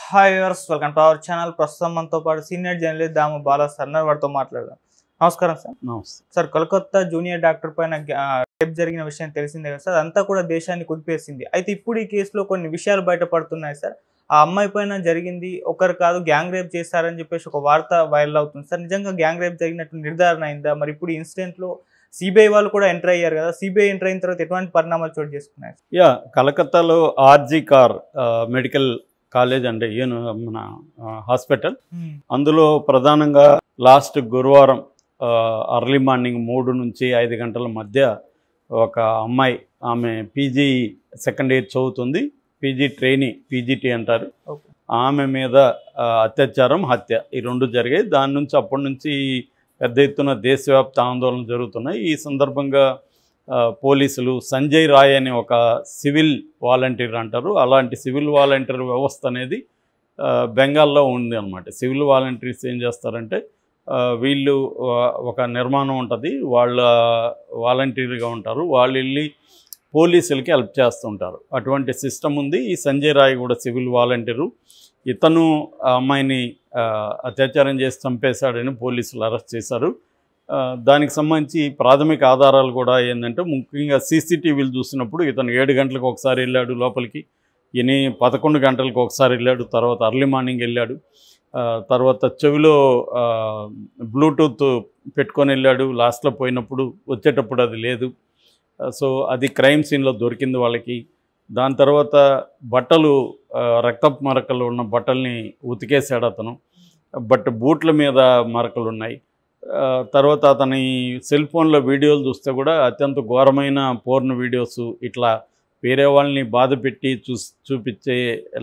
Hi viewers, welcome to our channel. ప్రస్తుతం మనతో పాటు సీనియర్ జర్నలిస్ట్ దాము బాలా సార్ వారితో మాట్లాడదాం. నమస్కారం సార్. నమస్తే సార్, కోల్కతా జూనియర్ డాక్టర్ పైన రేప్ జరిగిన విషయం తెలిసిందే కదా సార్. అంతా కూడా దేశాన్ని కుదిపేసింది. అయితే ఇప్పుడు ఈ కేసులో కొన్ని విషయాలు బయటపడుతున్నాయి సార్. ఆ అమ్మాయి పైన జరిగింది ఒకరు కాదు, గ్యాంగ్ రేప్ చేశారని చెప్పేసి ఒక వార్త వైరల్ అవుతుంది సార్. నిజంగా గ్యాంగ్ రేప్ జరిగినట్టు నిర్ధారణ అయిందా? మరి ఇప్పుడు ఈ ఇన్సిడెంట్లో సిబిఐ వాళ్ళు కూడా ఎంటర్ అయ్యారు కదా. సిబిఐ ఎంటర్ అయిన తర్వాత ఎటువంటి పరిణామాలు చోటు చేసుకున్నాయి? కలకత్తాలో ఆర్జీ కార్ మెడికల్ కాలేజ్ అంటే మన హాస్పిటల్, అందులో ప్రధానంగా లాస్ట్ గురువారం అర్లీ మార్నింగ్ 3 నుంచి 5 గంటల మధ్య ఒక అమ్మాయి, ఆమె పీజీ సెకండ్ ఇయర్ చదువుతుంది, పీజీ ట్రైనీ, పీజీటీ అంటారు, ఆమె మీద అత్యాచారం, హత్య ఈ రెండు జరిగాయి. దాని నుంచి అప్పటి నుంచి పెద్ద ఎత్తున దేశవ్యాప్త ఆందోళన జరుగుతున్నాయి. ఈ సందర్భంగా పోలీసులు సంజయ్ రాయ్ అనే ఒక సివిల్ వాలంటీర్ అంటారు, అలాంటి సివిల్ వాలంటీర్ వ్యవస్థ అనేది బెంగాల్లో ఉంది అన్నమాట. సివిల్ వాలంటీర్స్ ఏం చేస్తారంటే, వీళ్ళు ఒక నిర్మాణం ఉంటుంది, వాళ్ళ వాలంటీర్గా ఉంటారు, వాళ్ళు వెళ్ళి పోలీసులకి హెల్ప్ చేస్తుంటారు. అటువంటి సిస్టమ్ ఉంది. ఈ సంజయ్ రాయ్ కూడా సివిల్ వాలంటీరు. ఇతను ఆ అమ్మాయిని అత్యాచారం చేసి చంపేశాడని పోలీసులు అరెస్ట్ చేశారు. దానికి సంబంధించి ప్రాథమిక ఆధారాలు కూడా ఏంటంటే, ముఖ్యంగా సీసీటీవీలు చూసినప్పుడు ఇతను 7 గంటలకు ఒకసారి వెళ్ళాడు లోపలికి, 11 గంటలకు ఒకసారి వెళ్ళాడు, తర్వాత అర్లీ మార్నింగ్ వెళ్ళాడు, తర్వాత చెవిలో బ్లూటూత్ పెట్టుకొని వెళ్ళాడు, లాస్ట్లో పోయినప్పుడు వచ్చేటప్పుడు అది లేదు. సో అది క్రైమ్ సీన్లో దొరికింది వాళ్ళకి. దాని తర్వాత బట్టలు, రక్తపు మరకలు ఉన్న బట్టల్ని ఉతికేశాడు అతను, బట్ బూట్ల మీద మరకలు ఉన్నాయి. తర్వాత అతని సెల్ ఫోన్లో వీడియోలు చూస్తే కూడా అత్యంత ఘోరమైన పోర్న్ వీడియోస్, ఇట్లా వేరే వాళ్ళని బాధ పెట్టి చూపించే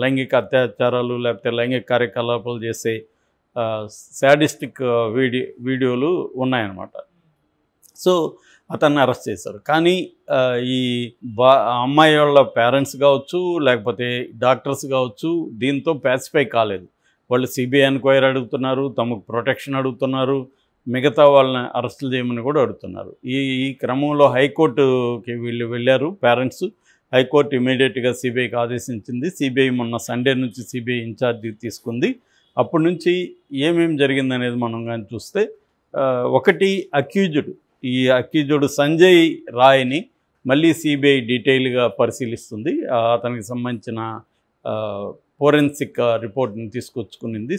లైంగిక అత్యాచారాలు లేకపోతే లైంగిక కార్యకలాపాలు చేసే శాడిస్టిక్ వీడియోలు ఉన్నాయన్నమాట. సో అతన్ని అరెస్ట్ చేశారు. కానీ ఈ అమ్మాయి వాళ్ళ పేరెంట్స్ కావచ్చు, లేకపోతే డాక్టర్స్ కావచ్చు, దీంతో ప్యాసిఫై కాలేదు. వాళ్ళు సిబిఐ ఎంక్వైరీ అడుగుతున్నారు, తమకు ప్రొటెక్షన్ అడుగుతున్నారు, మిగతా వాళ్ళని అరెస్టులు చేయమని కూడా అడుగుతున్నారు. ఈ క్రమంలో హైకోర్టుకి వీళ్ళు వెళ్ళారు పేరెంట్స్. హైకోర్టు ఇమీడియట్గా సిబిఐకి ఆదేశించింది. సిబిఐ మొన్న సండే నుంచి సిబిఐ ఇన్ఛార్జ్ తీసుకుంది. అప్పటి నుంచి ఏమేమి జరిగిందనేది మనం కానీ చూస్తే, ఒకటి ఈ అక్యూజ్డ్ సంజయ్ రాయ్ని మళ్ళీ సిబిఐ డీటెయిల్గా పరిశీలిస్తుంది. అతనికి సంబంధించిన ఫోరెన్సిక్ రిపోర్ట్ని తీసుకొచ్చుకునింది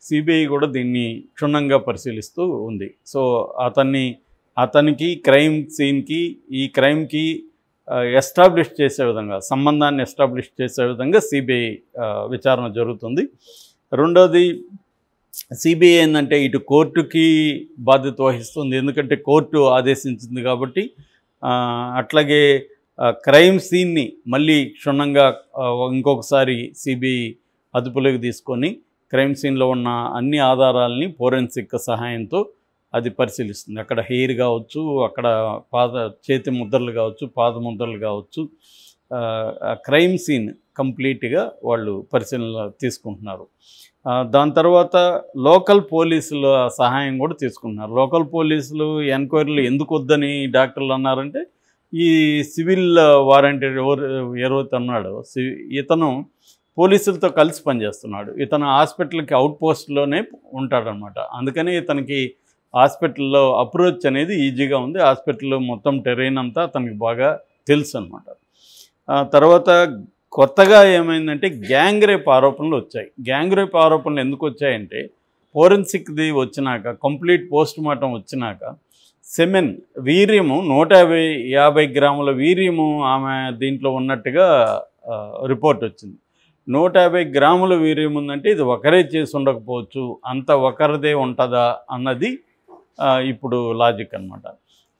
సిబిఐ కూడా దీన్ని క్షుణ్ణంగా పరిశీలిస్తూ ఉంది. సో అతనికి క్రైమ్ సీన్కి, ఈ క్రైమ్కి ఎస్టాబ్లిష్ చేసే విధంగా, సంబంధాన్ని ఎస్టాబ్లిష్ చేసే విధంగా సిబిఐ విచారణ జరుగుతుంది. రెండోది, సిబిఐ ఏంటంటే ఇటు కోర్టుకి బాధ్యత వహిస్తుంది, ఎందుకంటే కోర్టు ఆదేశించింది కాబట్టి. అట్లాగే క్రైమ్ సీన్ని మళ్ళీ క్షుణ్ణంగా ఇంకొకసారి సిబిఐ అదుపులోకి తీసుకొని క్రైమ్ సీన్లో ఉన్న అన్ని ఆధారాలని ఫోరెన్సిక్ సహాయంతో అది పరిశీలిస్తుంది. అక్కడ హెయిర్ కావచ్చు, అక్కడ చేతి ముద్రలు కావచ్చు, పాద ముద్రలు కావచ్చు, క్రైమ్ సీన్ కంప్లీట్గా వాళ్ళు పరిశీలన తీసుకుంటున్నారు. దాని తర్వాత లోకల్ పోలీసుల సహాయం కూడా తీసుకుంటున్నారు. లోకల్ పోలీసులు ఎంక్వైరీలు ఎందుకు వద్దని డాక్టర్లు అన్నారంటే, ఈ సివిల్ వారంటీర్ ఎవరైతే అన్నాడో ఇతను పోలీసులతో కలిసి పనిచేస్తున్నాడు. ఇతను హాస్పిటల్కి అవుట్ పోస్ట్లోనే ఉంటాడనమాట. అందుకని ఇతనికి హాస్పిటల్లో అప్రోచ్ అనేది ఈజీగా ఉంది. హాస్పిటల్లో మొత్తం టెరైన్ అంతా అతనికి బాగా తెలుసు అనమాట. తర్వాత కొత్తగా ఏమైందంటే, గ్యాంగ్ రేప్ ఆరోపణలు వచ్చాయి. గ్యాంగ్ రేప్ ఆరోపణలు ఎందుకు వచ్చాయంటే, ఫోరెన్సిక్ది వచ్చినాక, కంప్లీట్ పోస్ట్ మార్టం వచ్చినాక, సెమెన్ వీర్యము 150 గ్రాముల వీర్యము ఆమె దీంట్లో ఉన్నట్టుగా రిపోర్ట్ వచ్చింది. 150 గ్రాముల వీర్యం ఉందంటే ఇది ఒకరే చేసి ఉండకపోవచ్చు, అంత ఒకరిదే ఉంటుందా అన్నది ఇప్పుడు లాజిక్ అనమాట.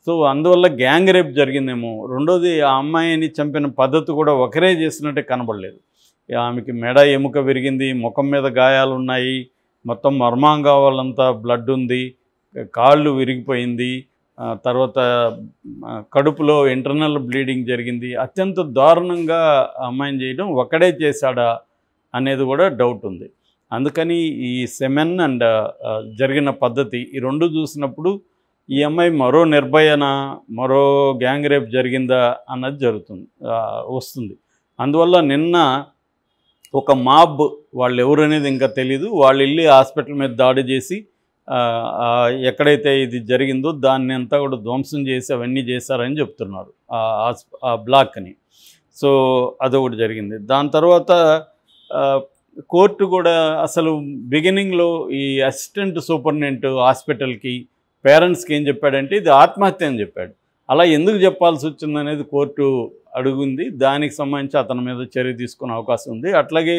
సో అందువల్ల గ్యాంగ్ రేప్ జరిగిందేమో. రెండోది, ఆ అమ్మాయిని చంపిన పద్ధతి కూడా ఒకరే చేసినట్టే కనబడలేదు. ఆమెకి మెడ ఎముక విరిగింది, ముఖం మీద గాయాలు ఉన్నాయి, మొత్తం మర్మాంగాలంతా బ్లడ్ ఉంది, కాళ్ళు విరిగిపోయింది, తర్వాత కడుపులో ఇంటర్నల్ బ్లీడింగ్ జరిగింది. అత్యంత దారుణంగా అమ్మాయిని చేయడం ఒకడే చేశాడా అనేది కూడా డౌట్ ఉంది. అందుకని ఈ సెమెన్ అండ్ జరిగిన పద్ధతి, ఈ రెండు చూసినప్పుడు ఈ అమ్మాయి మరో నిర్భయన, మరో గ్యాంగ్ రేప్ జరిగిందా అన్నది వస్తుంది. అందువల్ల నిన్న ఒక మాబ్, వాళ్ళు ఎవరు అనేది ఇంకా తెలీదు, వాళ్ళు వెళ్ళి హాస్పిటల్ మీద దాడి చేసి ఎక్కడైతే ఇది జరిగిందో దాన్ని అంతా కూడా ధ్వంసం చేసి అవన్నీ చేశారని చెప్తున్నారు ఆ బ్లాక్ని. సో అదొకటి జరిగింది. దాని తర్వాత కోర్టు కూడా అసలు బిగినింగ్లో ఈ అసిస్టెంట్ సూపరింటెండెంట్ హాస్పిటల్కి పేరెంట్స్కి ఏం చెప్పాడంటే ఇది ఆత్మహత్య అని చెప్పాడు. అలా ఎందుకు చెప్పాల్సి వచ్చిందనేది కోర్టు అడుగుంది. దానికి సంబంధించి అతని మీద చర్య తీసుకునే అవకాశం ఉంది. అట్లాగే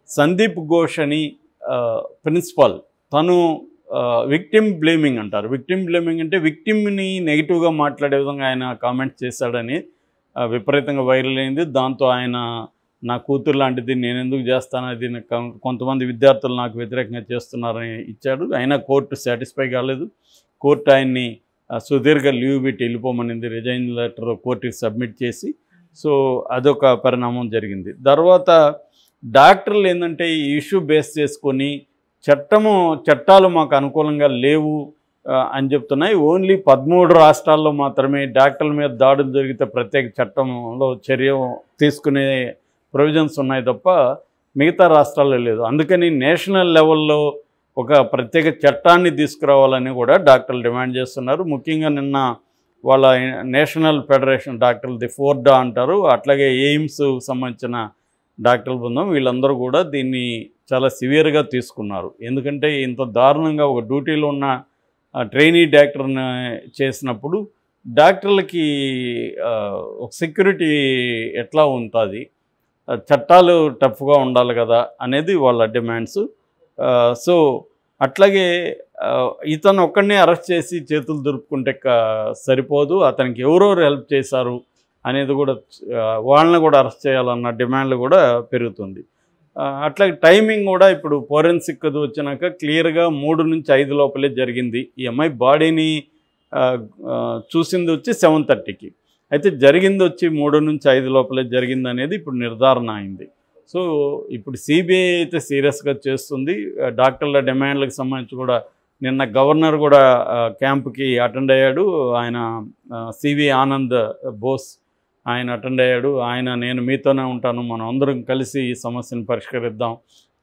సందీప్ ఘోష్ అని ప్రిన్సిపాల్, తను విక్టిమ్ బ్లేమింగ్ అంటారు. విక్టిమ్ బ్లేమింగ్ అంటే విక్టిమ్ని నెగిటివ్గా మాట్లాడే విధంగా ఆయన కామెంట్స్ చేశాడని విపరీతంగా వైరల్ అయింది. దాంతో ఆయన నా కూతురు లాంటిది నేను ఎందుకు చేస్తాను, అది కొంతమంది విద్యార్థులు నాకు వ్యతిరేకంగా చేస్తున్నారని ఇచ్చాడు. అయినా కోర్టు సాటిస్ఫై కాలేదు. కోర్టు ఆయన్ని సుదీర్ఘ లీవ్ పెట్టి వెళ్ళిపోమనింది. రిజైన్ లెటర్ కోర్టుకి సబ్మిట్ చేసి. సో అదొక పరిణామం జరిగింది. తర్వాత డాక్టర్లు ఏంటంటే ఈ ఇష్యూ బేస్ చేసుకొని చట్టాలు మాకు అనుకూలంగా లేవు అని చెప్తున్నాయి. ఓన్లీ 13 రాష్ట్రాల్లో మాత్రమే డాక్టర్ల మీద దాడులు జరిగితే ప్రత్యేక చట్టంలో చర్య తీసుకునే ప్రొవిజన్స్ ఉన్నాయి తప్ప మిగతా రాష్ట్రాల్లో లేదు. అందుకని నేషనల్ లెవెల్లో ఒక ప్రత్యేక చట్టాన్ని తీసుకురావాలని కూడా డాక్టర్లు డిమాండ్ చేస్తున్నారు. ముఖ్యంగా నిన్న వాళ్ళ నేషనల్ ఫెడరేషన్ డాక్టర్లది ఫోర్డా అంటారు, అట్లాగే ఎయిమ్స్ సంబంధించిన డాక్టర్ల బృందం, వీళ్ళందరూ కూడా దీన్ని చాలా సివియర్గా తీసుకున్నారు. ఎందుకంటే ఇంత దారుణంగా ఒక డ్యూటీలో ఉన్న ట్రైనీ డాక్టర్ని చేసినప్పుడు డాక్టర్లకి ఒక సెక్యూరిటీ ఎట్లా ఉంటుంది, చట్టాలు టఫ్గా ఉండాలి కదా అనేది వాళ్ళ డిమాండ్స్. సో అట్లాగే ఇతను ఒక్కడినే అరెస్ట్ చేసి చేతులు దురుపుకుంటే సరిపోదు, అతనికి ఎవరెవరు హెల్ప్ చేశారు అనేది కూడా వాళ్ళని కూడా అరెస్ట్ చేయాలన్న డిమాండ్లు కూడా పెరుగుతుంది. అట్లాగే టైమింగ్ కూడా ఇప్పుడు ఫోరెన్సిక్ అది వచ్చినాక క్లియర్గా 3 నుంచి 5 లోపలే జరిగింది. ఈ అమ్మాయి బాడీని చూసింది వచ్చి 7:30కి, అయితే జరిగింది వచ్చి 3 నుంచి 5 లోపలే జరిగింది అనేది ఇప్పుడు నిర్ధారణ అయింది. సో ఇప్పుడు సిబిఐ అయితే సీరియస్గా చేస్తుంది. డాక్టర్ల డిమాండ్లకు సంబంధించి కూడా నిన్న గవర్నర్ కూడా క్యాంప్కి అటెండ్ అయ్యాడు. ఆయన సివి ఆనంద్ బోస్ ఆయన అటెండ్ అయ్యాడు. నేను మీతోనే ఉంటాను, మనం అందరం కలిసి ఈ సమస్యను పరిష్కరిద్దాం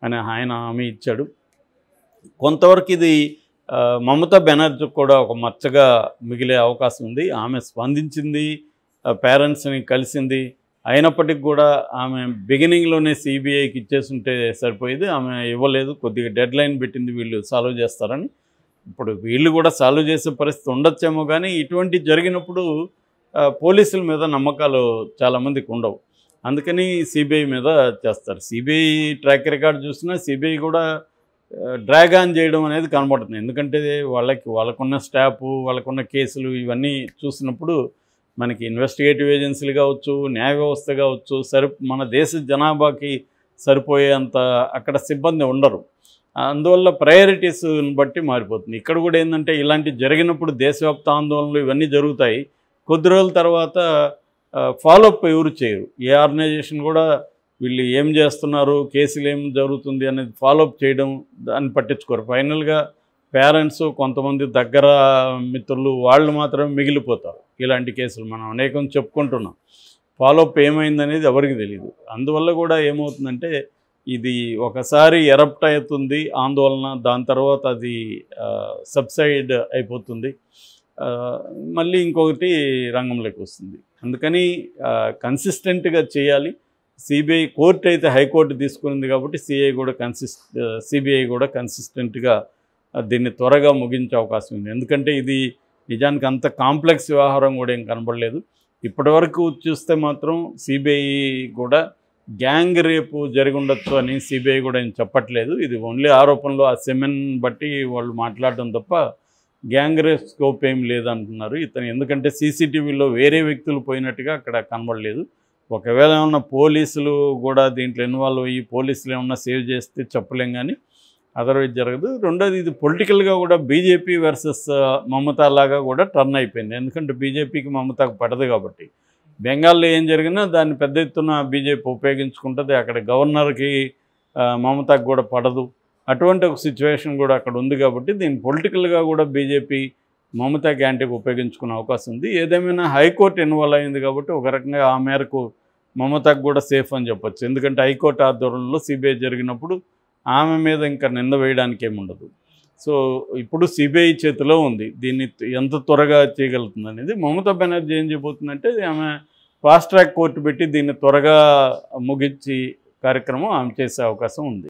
అని ఆయన హామీ ఇచ్చాడు. కొంతవరకు ఇది మమతా బెనర్జీ కూడా ఒక మచ్చగా మిగిలే అవకాశం ఉంది. ఆమె స్పందించింది, పేరెంట్స్ని కలిసింది, అయినప్పటికీ కూడా ఆమె బిగినింగ్లోనే సిబిఐకి ఇచ్చేస్తుంటే సరిపోయేది. ఆమె ఇవ్వలేదు, కొద్దిగా డెడ్ లైన్ పెట్టింది వీళ్ళు సాల్వ్ చేస్తారని. ఇప్పుడు వీళ్ళు కూడా సాల్వ్ చేసే పరిస్థితి ఉండొచ్చేమో, కానీ ఇటువంటి జరిగినప్పుడు పోలీసుల మీద నమ్మకాలు చాలామందికి ఉండవు. అందుకని సిబిఐ మీద చేస్తారు. సిబిఐ ట్రాక్ రికార్డ్ చూసినా సిబిఐ కూడా డ్రాగ్ ఆన్ చేయడం అనేది కనబడుతుంది. ఎందుకంటే వాళ్ళకున్న స్టాఫ్, వాళ్ళకున్న కేసులు ఇవన్నీ చూసినప్పుడు మనకి ఇన్వెస్టిగేటివ్ ఏజెన్సీలు కావచ్చు, న్యాయ వ్యవస్థ కావచ్చు, మన దేశ జనాభాకి సరిపోయేంత అక్కడ సిబ్బంది ఉండరు. అందువల్ల ప్రయారిటీస్ని బట్టి మారిపోతుంది. ఇక్కడ కూడా ఏంటంటే ఇలాంటి జరిగినప్పుడు దేశవ్యాప్త ఆందోళనలు ఇవన్నీ జరుగుతాయి. కొద్ది రోజుల తర్వాత ఫాలోఅప్ ఎవరు చేయరు. ఏ ఆర్గనైజేషన్ కూడా వీళ్ళు ఏం చేస్తున్నారు, కేసులు ఏం జరుగుతుంది అనేది ఫాలోఅప్ చేయడం, దాన్ని పట్టించుకోరు. ఫైనల్గా పేరెంట్స్, కొంతమంది దగ్గర మిత్రులు వాళ్ళు మాత్రమే మిగిలిపోతారు. ఇలాంటి కేసులు మనం అనేకం చెప్పుకుంటున్నాం. ఫాలోఅప్ ఏమైందనేది ఎవరికి తెలియదు. అందువల్ల కూడా ఏమవుతుందంటే ఇది ఒకసారి ఎరప్ట్ అవుతుంది ఆందోళన, దాని తర్వాత అది సబ్సైడ్ అయిపోతుంది, మళ్ళీ ఇంకొకటి రంగంలోకి వస్తుంది. అందుకని కన్సిస్టెంట్గా చేయాలి. సిబిఐ కోర్టు అయితే హైకోర్టు తీసుకునింది కాబట్టి సిబిఐ కూడా కన్సిస్టెంట్గా దీన్ని త్వరగా ముగించే అవకాశం ఉంది. ఎందుకంటే ఇది నిజానికి అంత కాంప్లెక్స్ వ్యవహారం కూడా ఏం కనబడలేదు. ఇప్పటివరకు చూస్తే మాత్రం సిబిఐ కూడా గ్యాంగ్ రేపు జరిగి ఉండొచ్చు అని సిబిఐ కూడా ఏం చెప్పట్లేదు. ఇది ఓన్లీ ఆరోపణలు, ఆ సెమెన్ బట్టి వాళ్ళు మాట్లాడడం తప్ప గ్యాంగ్ రేప్ స్కోప్ ఏం లేదంటున్నారు ఇతను. ఎందుకంటే సీసీటీవీలో వేరే వ్యక్తులు పోయినట్టుగా అక్కడ కనబడలేదు. ఒకవేళ ఏమన్నా పోలీసులు కూడా దీంట్లో ఇన్వాల్వ్ అయ్యి పోలీసులు ఏమన్నా సేవ్ చేస్తే చెప్పలేం, కానీ అదర్వైజ్ జరగదు. రెండోది, ఇది పొలిటికల్గా కూడా బీజేపీ వర్సెస్ మమతా లాగా కూడా టర్న్ అయిపోయింది. ఎందుకంటే బీజేపీకి మమతాకు పడదు కాబట్టి బెంగాల్లో ఏం జరిగినా దాన్ని పెద్ద ఎత్తున బీజేపీ ఉపయోగించుకుంటుంది. అక్కడ గవర్నర్కి మమతాకు కూడా పడదు. అటువంటి ఒక సిచ్యువేషన్ కూడా అక్కడ ఉంది కాబట్టి దీన్ని పొలిటికల్గా కూడా బీజేపీ మమతా యాంటీకి ఉపయోగించుకునే అవకాశం ఉంది. ఏదేమైనా హైకోర్టు ఇన్వాల్వ్ అయింది కాబట్టి ఒక రకంగా ఆ మేరకు మమతకు కూడా సేఫ్ అని చెప్పొచ్చు. ఎందుకంటే హైకోర్టు ఆధ్వర్యంలో సిబిఐ జరిగినప్పుడు ఆమె మీద ఇంకా నింద వేయడానికి ఏముండదు. సో ఇప్పుడు సిబిఐ చేతిలో ఉంది. దీన్ని ఎంత త్వరగా చేయగలుగుతుంది అనేది. మమతా బెనర్జీ ఏం చేయబోతుందంటే ఆమె ఫాస్ట్ ట్రాక్ కోర్టు పెట్టి దీన్ని త్వరగా ముగించి కార్యక్రమం ఆమె చేసే అవకాశం ఉంది.